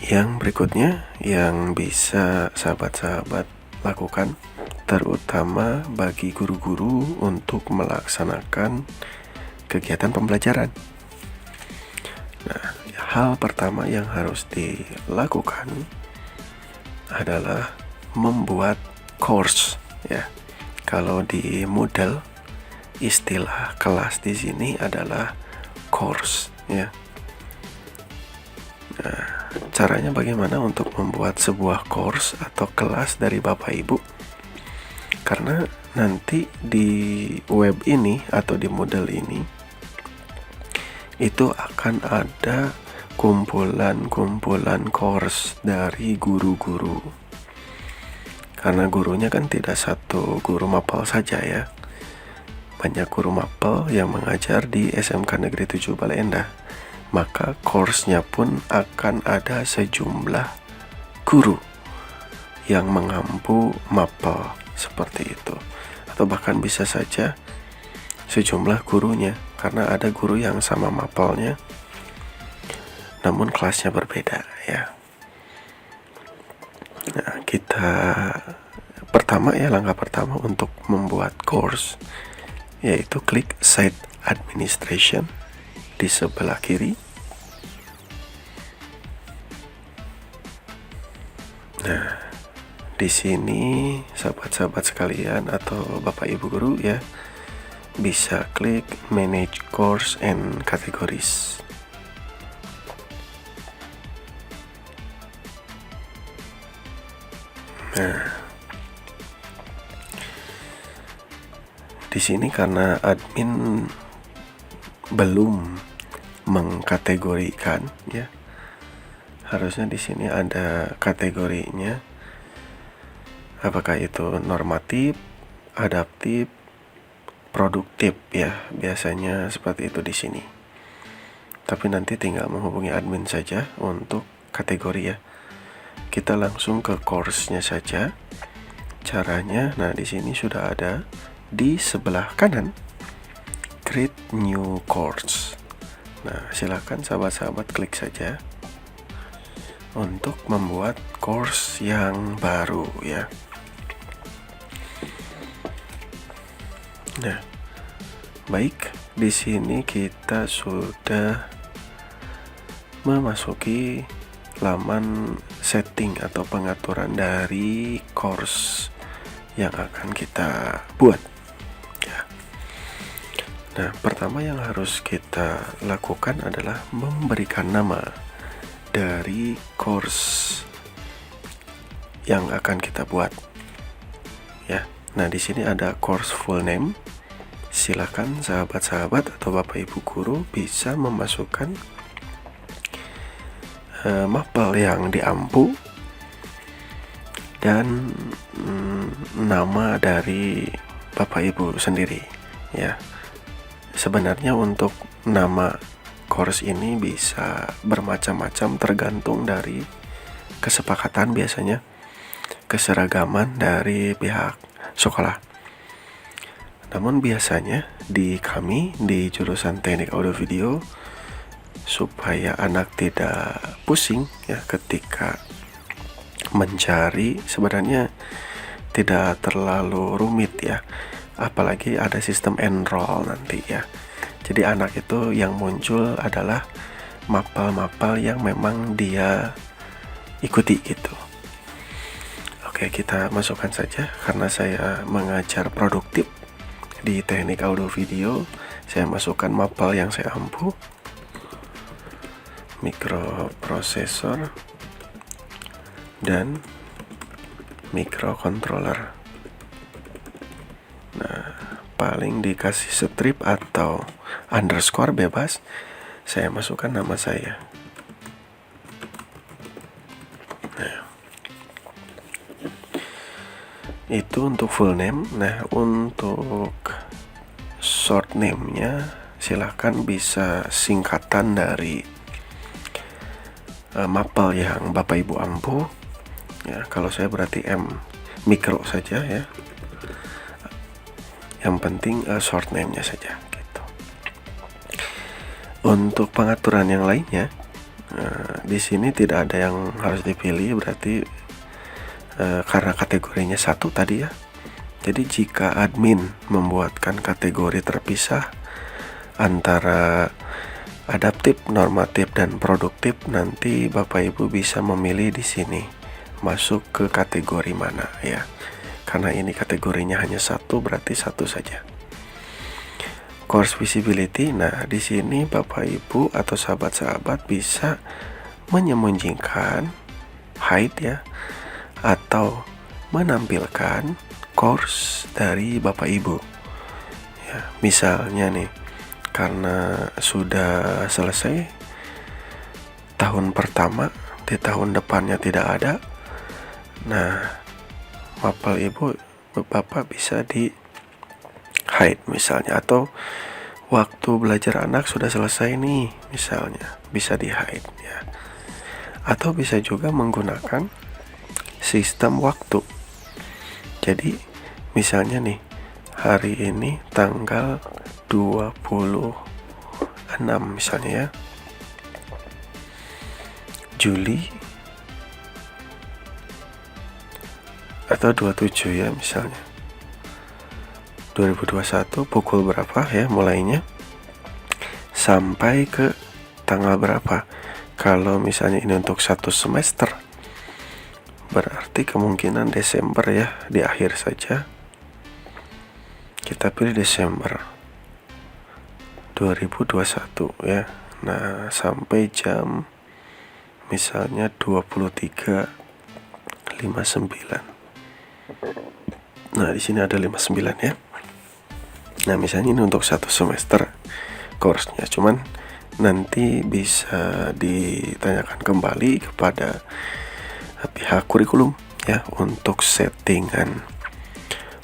Yang berikutnya yang bisa sahabat-sahabat lakukan, terutama bagi guru-guru untuk melaksanakan kegiatan pembelajaran. Nah, hal pertama yang harus dilakukan adalah membuat course ya. Kalau di Moodle istilah kelas di sini adalah course ya. Nah, caranya bagaimana untuk membuat sebuah course atau kelas dari Bapak Ibu? Karena nanti di web ini atau di Moodle ini itu akan ada kumpulan-kumpulan course dari guru-guru. Karena gurunya kan tidak satu guru mapel saja ya. Banyak guru mapel yang mengajar di SMK Negeri 7 Bale Endah. Maka course-nya pun akan ada sejumlah guru yang mengampu mapel seperti itu. Atau bahkan bisa saja sejumlah gurunya, karena ada guru yang sama mapelnya namun kelasnya berbeda ya. Nah, langkah pertama untuk membuat course yaitu klik Site Administration di sebelah kiri. Nah, di sini sahabat-sahabat sekalian atau Bapak Ibu guru ya, bisa klik Manage Course and Categories. Nah, di sini karena admin belum mengkategorikan ya, harusnya di sini ada kategorinya. Apakah itu normatif, adaptif, produktif ya, biasanya seperti itu di sini. Tapi nanti tinggal menghubungi admin saja untuk kategori ya. Kita langsung ke course-nya saja. Caranya, nah di sini sudah ada di sebelah kanan, Create New Course. Nah, silakan sahabat-sahabat klik saja untuk membuat course yang baru ya. Nah, baik, di sini kita sudah memasuki laman setting atau pengaturan dari course yang akan kita buat ya. Nah, pertama yang harus kita lakukan adalah memberikan nama dari course yang akan kita buat ya. Nah, di sini ada course full name. Silakan sahabat-sahabat atau Bapak Ibu guru bisa memasukkan mapel yang diampu dan nama dari Bapak Ibu sendiri ya. Sebenarnya untuk nama course ini bisa bermacam-macam tergantung dari kesepakatan, biasanya keseragaman dari pihak sekolah. Namun biasanya di kami di jurusan Teknik Audio Video, supaya anak tidak pusing ya ketika mencari, sebenarnya tidak terlalu rumit ya, apalagi ada sistem enroll nanti ya. Jadi anak itu yang muncul adalah mapel-mapel yang memang dia ikuti gitu. Oke, kita masukkan saja. Karena saya mengajar produktif di Teknik Audio Video, saya masukkan mapel yang saya ampu, mikroprosesor dan mikrocontroller. Nah, paling dikasih strip atau underscore bebas, saya masukkan nama saya. Nah, itu untuk full name. Nah, untuk short name-nya silahkan bisa singkatan dari mapel yang Bapak Ibu ampu ya. Kalau saya berarti M mikro saja ya, yang penting short name-nya saja gitu. Untuk pengaturan yang lainnya Di sini tidak ada yang harus dipilih, berarti karena kategorinya satu tadi ya. Jadi jika admin membuatkan kategori terpisah antara adaptif, normatif, dan produktif, nanti Bapak Ibu bisa memilih di sini masuk ke kategori mana ya. Karena ini kategorinya hanya satu, berarti satu saja. Course visibility, nah di sini Bapak Ibu atau sahabat-sahabat bisa menyembunyikan, hide ya, atau menampilkan course dari Bapak Ibu ya. Misalnya nih, karena sudah selesai tahun pertama, di tahun depannya tidak ada, nah mapel Ibu Bapak bisa di hide misalnya, atau waktu belajar anak sudah selesai nih misalnya, bisa di hide ya. Atau bisa juga menggunakan sistem waktu. Jadi misalnya nih, hari ini tanggal 26 misalnya ya, Juli, atau 27 ya misalnya, 2021 pukul berapa ya mulainya, sampai ke tanggal berapa. Kalau misalnya ini untuk satu semester, berarti kemungkinan Desember ya, di akhir saja. Kita pilih Desember 2021 ya. Nah, sampai jam misalnya 23.59. Nah, di sini ada 59 ya. Nah, misalnya ini untuk satu semester course-nya, cuman nanti bisa ditanyakan kembali kepada pihak kurikulum ya untuk settingan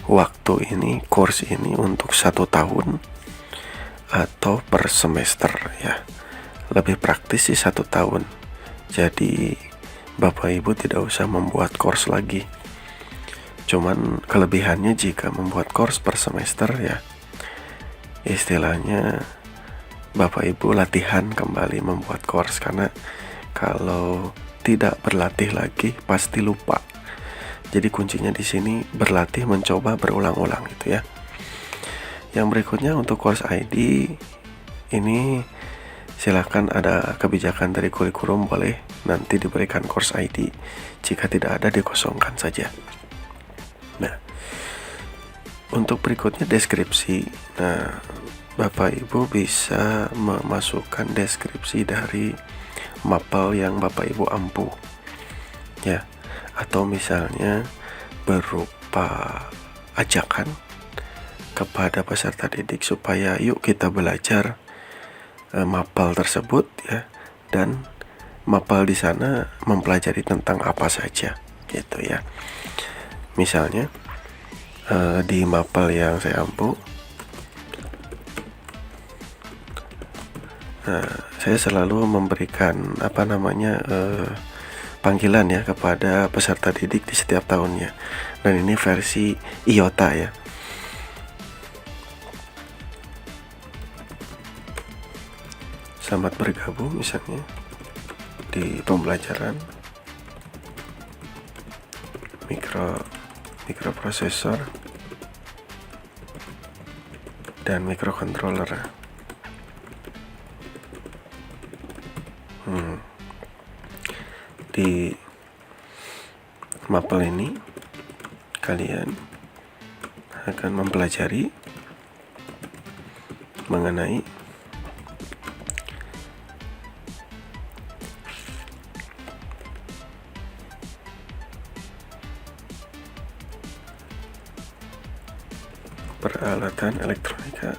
waktu ini, course ini untuk 1 tahun atau per semester ya. Lebih praktis sih 1 tahun. Jadi Bapak Ibu tidak usah membuat course lagi. Cuman kelebihannya jika membuat course per semester ya, istilahnya Bapak Ibu latihan kembali membuat course, karena kalau tidak berlatih lagi pasti lupa. Jadi kuncinya di sini berlatih, mencoba, berulang-ulang gitu ya. Yang berikutnya untuk course ID ini, silakan ada kebijakan dari kurikulum, boleh nanti diberikan course ID. Jika tidak ada, dikosongkan saja. Nah, untuk berikutnya deskripsi. Nah, Bapak Ibu bisa memasukkan deskripsi dari mapel yang Bapak Ibu ampu ya, atau misalnya berupa ajakan kepada peserta didik supaya yuk kita belajar mapel tersebut ya, dan mapel di sana mempelajari tentang apa saja gitu ya. Misalnya di mapel yang saya ampu, saya selalu memberikan panggilan ya kepada peserta didik di setiap tahunnya. Dan ini versi IOTA ya. Selamat bergabung misalnya di pembelajaran mikroprosesor dan microcontroller. Di mapel ini kalian akan mempelajari mengenai peralatan elektronika.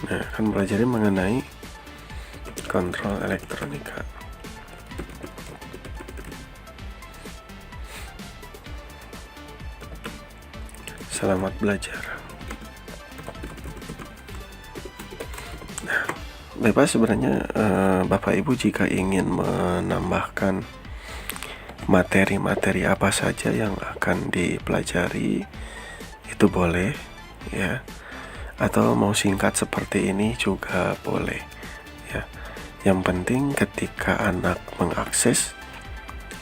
Nah, akan belajar mengenai kontrol elektronika. Selamat belajar. Nah, bebas sebenarnya Bapak Ibu jika ingin menambahkan materi-materi apa saja yang akan dipelajari itu boleh ya, atau mau singkat seperti ini juga boleh ya. Yang penting ketika anak mengakses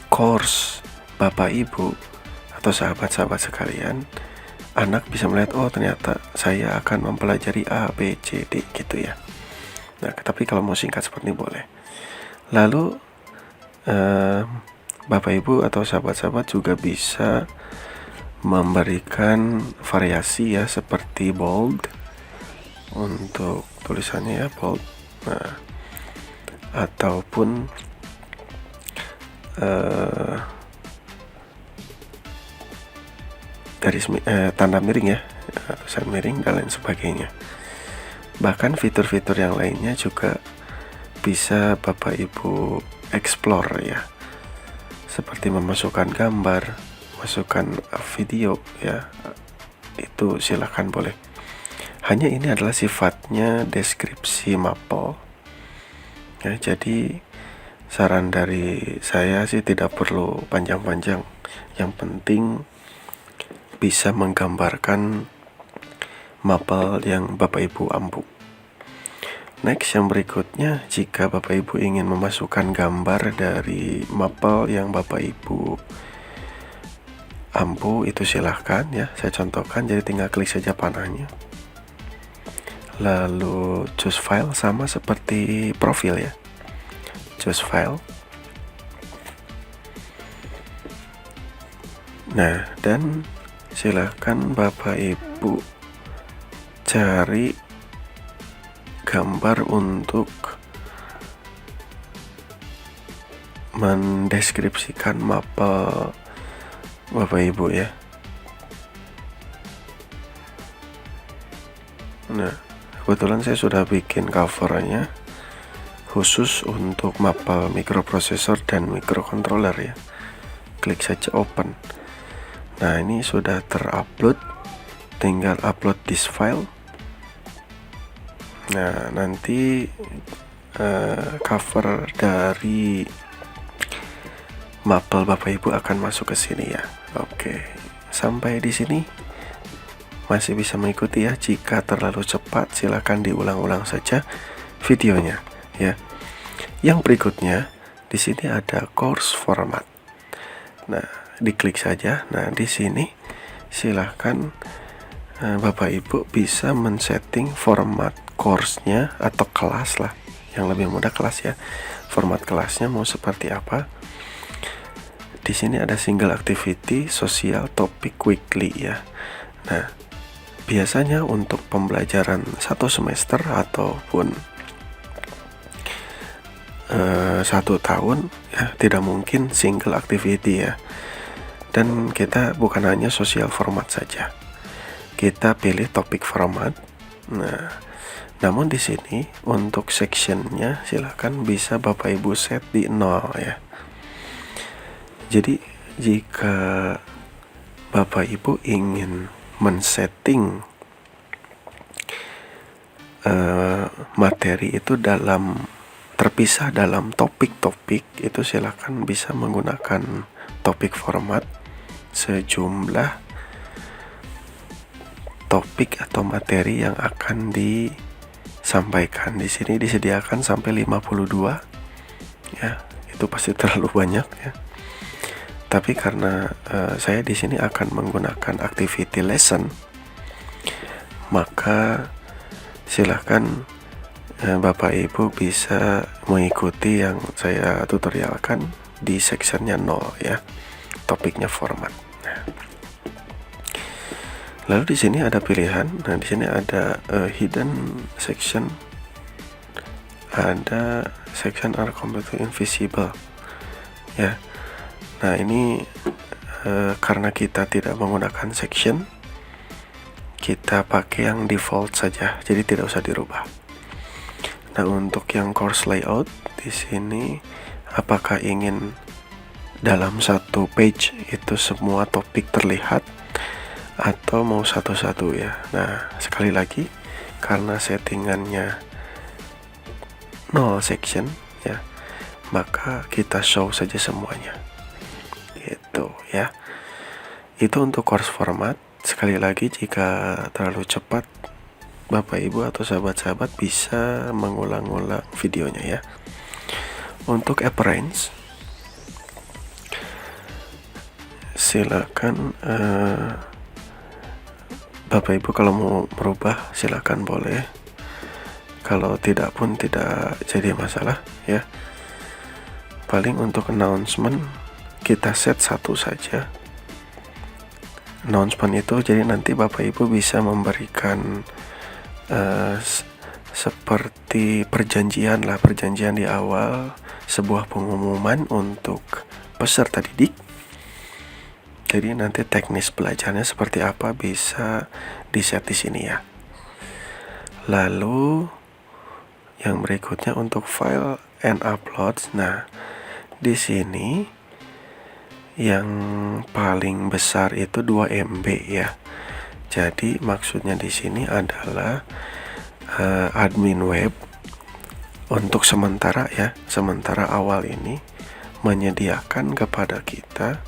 course Bapak Ibu atau sahabat-sahabat sekalian, anak bisa melihat, oh ternyata saya akan mempelajari A, B, C, D gitu ya. Nah, tapi kalau mau singkat seperti ini boleh. Lalu Bapak Ibu atau sahabat-sahabat juga bisa memberikan variasi ya, seperti bold untuk tulisannya ya, bold. Nah, ataupun garis tanda miring ya, tulisan miring dan lain sebagainya. Bahkan fitur-fitur yang lainnya juga bisa Bapak Ibu explore ya, seperti memasukkan gambar, masukkan video ya, itu silahkan boleh. Hanya ini adalah sifatnya deskripsi mapel ya, jadi saran dari saya sih tidak perlu panjang-panjang, yang penting bisa menggambarkan mapel yang Bapak Ibu ampu. Next, yang berikutnya, jika Bapak Ibu ingin memasukkan gambar dari mapel yang Bapak Ibu ampu, itu silahkan ya, saya contohkan. Jadi tinggal klik saja panahnya, lalu choose file, sama seperti profil ya, choose file. Nah, dan silahkan Bapak Ibu cari gambar untuk mendeskripsikan mapel Bapak Ibu ya. Nah, kebetulan saya sudah bikin covernya khusus untuk mapel mikroprosesor dan mikrocontroller ya. Klik saja open. Nah, ini sudah terupload, tinggal upload this file. Nah, nanti cover dari mapel Bapak Ibu akan masuk ke sini ya. Oke, sampai di sini masih bisa mengikuti ya. Jika terlalu cepat silakan diulang-ulang saja videonya ya. Yang berikutnya di sini ada course format. Nah, diklik saja. Nah, di sini silahkan Bapak Ibu bisa men-setting format course-nya atau kelas lah, yang lebih mudah kelas ya. Format kelasnya mau seperti apa? Di sini ada single activity, social, topic, weekly ya. Nah, biasanya untuk pembelajaran 1 semester ataupun 1 tahun ya, tidak mungkin single activity ya. Dan kita bukan hanya social format saja, kita pilih topik format. Nah, namun di sini untuk sectionnya silahkan bisa Bapak Ibu set di 0 ya. Jadi jika Bapak Ibu ingin men-setting materi itu terpisah dalam topik-topik, itu silahkan bisa menggunakan topik format sejumlah topik atau materi yang akan disampaikan. Di sini disediakan sampai 52 ya, itu pasti terlalu banyak ya. Tapi karena saya di sini akan menggunakan activity lesson, maka silahkan Bapak Ibu bisa mengikuti yang saya tutorialkan di sectionnya 0 ya, topiknya format. Lalu di sini ada pilihan. Nah, di sini ada hidden section, ada section are completely invisible ya. Nah, ini karena kita tidak menggunakan section, kita pakai yang default saja, jadi tidak usah dirubah. Nah, untuk yang course layout di sini, apakah ingin dalam satu page itu semua topik terlihat atau mau satu-satu ya. Nah, sekali lagi, karena settingannya 0 section ya, maka kita show saja semuanya gitu ya. Itu untuk course format. Sekali lagi, jika terlalu cepat, Bapak Ibu atau sahabat-sahabat bisa mengulang-ulang videonya ya. Untuk appearance, silakan Bapak Ibu kalau mau merubah silakan boleh. Kalau tidak pun tidak jadi masalah ya. Paling untuk announcement kita set satu saja. Announcement itu jadi nanti Bapak Ibu bisa memberikan seperti perjanjian di awal, sebuah pengumuman untuk peserta didik. Jadi nanti teknis belajarnya seperti apa bisa di-set di sini ya. Lalu yang berikutnya untuk file and uploads. Nah, di sini yang paling besar itu 2 MB ya. Jadi maksudnya di sini adalah admin web untuk sementara ya, sementara awal ini menyediakan kepada kita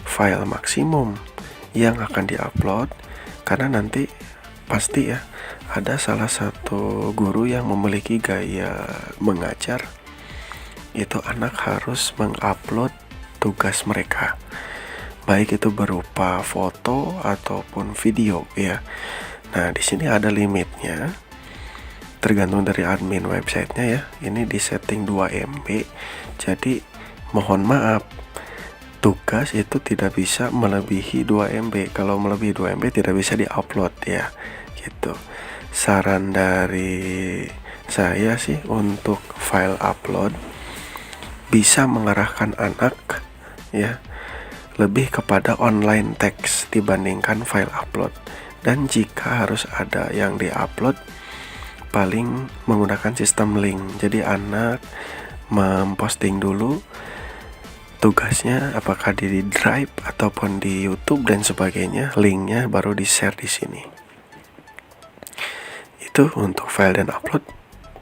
file maksimum yang akan diupload, karena nanti pasti ya ada salah satu guru yang memiliki gaya mengajar, itu anak harus mengupload tugas mereka, baik itu berupa foto ataupun video ya. Nah, di sini ada limitnya, tergantung dari admin websitenya ya. Ini di setting 2 MB. Jadi mohon maaf, tugas itu tidak bisa melebihi 2 MB. Kalau melebihi 2 MB tidak bisa diupload ya. Gitu. Saran dari saya sih untuk file upload bisa mengarahkan anak ya lebih kepada online text dibandingkan file upload. Dan jika harus ada yang diupload, paling menggunakan sistem link. Jadi anak memposting dulu tugasnya, apakah di Drive ataupun di YouTube dan sebagainya, linknya baru di-share di sini. Itu untuk file dan upload.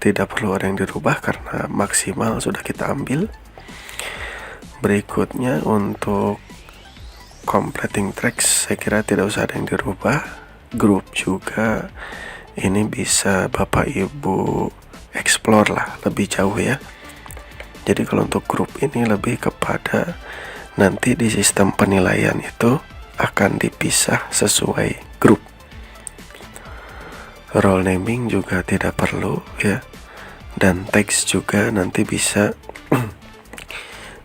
Tidak perlu ada yang dirubah karena maksimal sudah kita ambil. Berikutnya untuk completing tracks, saya kira tidak usah ada yang dirubah. Grup juga ini bisa Bapak Ibu explore lah lebih jauh ya. Jadi kalau untuk grup ini lebih kepada nanti di sistem penilaian itu akan dipisah sesuai grup. Role naming juga tidak perlu ya. Dan teks juga nanti bisa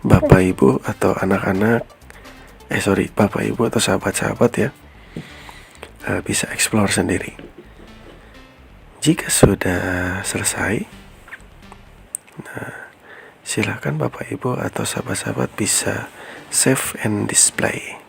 Bapak Ibu atau anak-anak Bapak Ibu atau sahabat-sahabat ya bisa explore sendiri. Jika sudah selesai, nah, silakan Bapak Ibu atau sahabat-sahabat bisa save and display.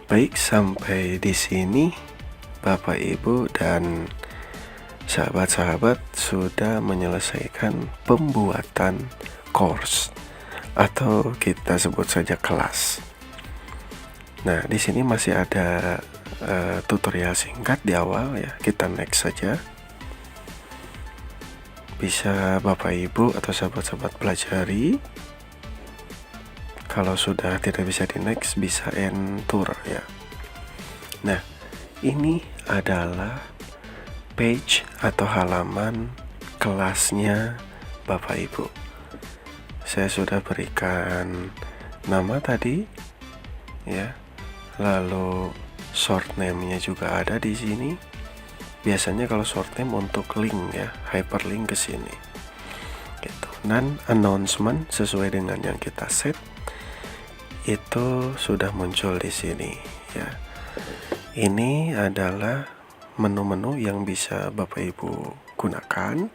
Baik, sampai di sini Bapak Ibu dan sahabat-sahabat sudah menyelesaikan pembuatan course atau kita sebut saja kelas. Nah, di sini masih ada tutorial singkat di awal ya. Kita next saja. Bisa Bapak Ibu atau sahabat-sahabat pelajari. Kalau sudah tidak bisa di next, bisa enter ya. Nah, ini adalah page atau halaman kelasnya Bapak Ibu. Saya sudah berikan nama tadi ya. Lalu short name-nya juga ada di sini. Biasanya kalau short name untuk link ya, hyperlink ke sini. Gitu. Dan announcement sesuai dengan yang kita set itu sudah muncul di sini ya. Ini adalah menu-menu yang bisa Bapak Ibu gunakan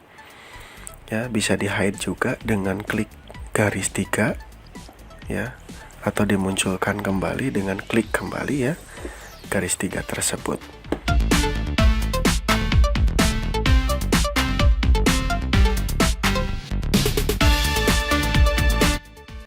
ya. Bisa di hide juga dengan klik garis 3 ya, atau dimunculkan kembali dengan klik kembali ya garis 3 tersebut.